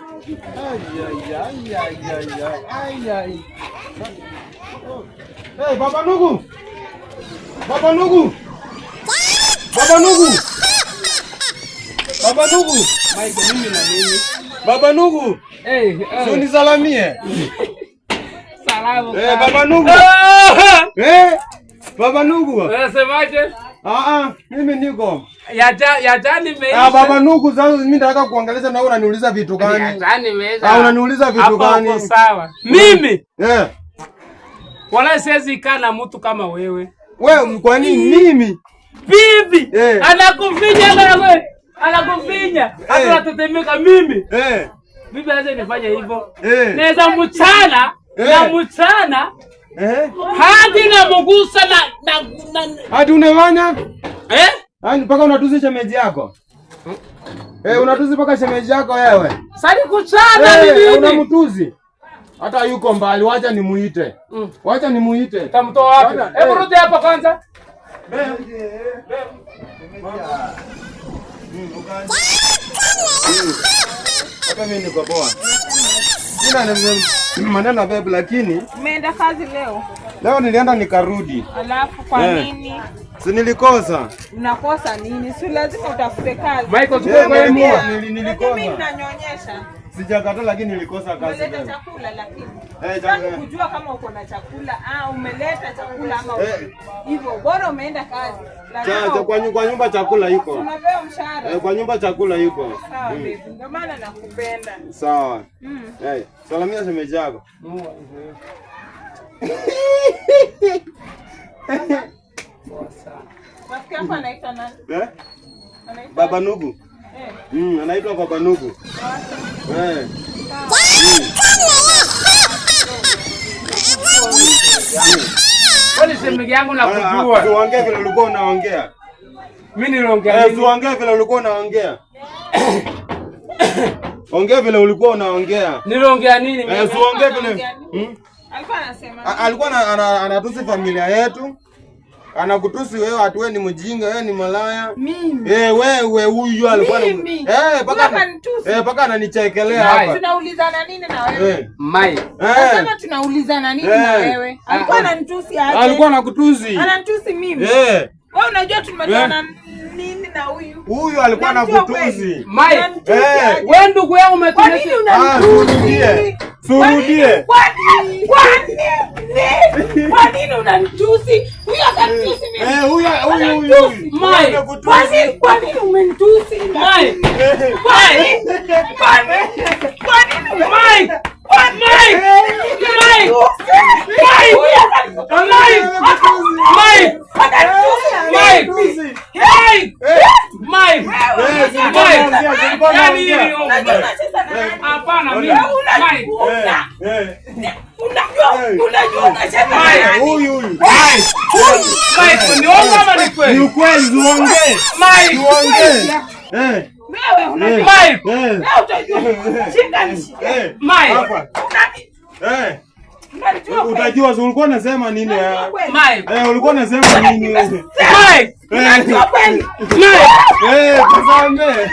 Hey, Baba Nugu! Baba Nugu! Baba Nugu! Baba Nugu! Mike, mimi na mimi. Baba Nugu! So nisalamie. Salamu. Baba Nugu! Baba Nugu! Unasemaje? Mimi niko. Ya jani imeisha. Baba Nugu, sasa mimi nataka kuangalia na unaniuliza vitu gani? Ya jani imeisha. Unaniuliza vitu gani? Hapo sawa. Mimi? Wala siwezi kaa na mtu kama wewe. Wewe kwa nini mimi? Bibi anakufinya na wewe. Anakufinya. Hata unatetemeka mimi. Bibi anaweza nifanya hivyo. Naweza mchana na mchana. Hadi na mugusa na hadi unafanya? Mpaka unatusi shemeji yako? Unatusi mpaka shemeji yako wewe? Sasa kuchana ni nini? Unamtuzi. Hata yuko mbali, wacha nimuite. Wacha nimuite. Tamtoa wapi? Hebu rudi hapa kwanza. Hata mimi niko poa. Sina maneno babe, lakini umeenda kazi leo? Leo nilienda nikarudi. Alafu kwa nini? Si nilikosa. Unakosa nini? Si lazima utafute kazi. Michael, chukua kwa hiyo. Nilikosa. Mimi ninanyonyesha. Sijakata lakini nilikosa kazi leo. Umeleta chakula lakini. Nataka kujua kama uko na chakula. Umeleta chakula ama hivyo. Bora umeenda kazi. Kwa nyumba chakula iko. Unapewa mshahara. Kwa nyumba chakula iko. Sawa baby. Ndio maana nakupenda. Sawa. Salamia shemeji yako. Rafiki yako anaitwa nani? Baba Nugu. Anaitwa Baba Nugu. Kwani shemeji yangu nakujua. Tuongee vile ulikuwa unaongea. Mimi niliongea nini? Tuongee vile ulikuwa unaongea. Ongea vile ulikuwa unaongea. Niliongea nini mimi? Tuongee vile. Alikuwa anasema. Alikuwa anatusi familia yetu. Anakutusi wewe, ati wewe ni mjinga, wewe ni malaya. Mimi. Wewe huyu alikuwa paka ananichekelea hapa. Tunaulizana nini na wewe? Mai. Sasa tunaulizana nini na wewe? Alikuwa ananitusi aje? Alikuwa anakutusi. Ananitusi mimi. Wewe unajua tumetoana nini na huyu? Huyu alikuwa anakutusi. Mai. Wewe ndugu yangu umetusi. Kwa nini unanitusi? Surudie. Kwa nini unanitusi? Huyu akanitusi mimi. Huyu. Mai. Kwa nini umenitusi? Mai. Mai. Ni ukweli, tuongee. Wewe unajua. Leo utajua. Shika nishike. Utajua ulikuwa unasema nini wewe? Ulikuwa unasema nini wewe? Unajua kweli. Kasame.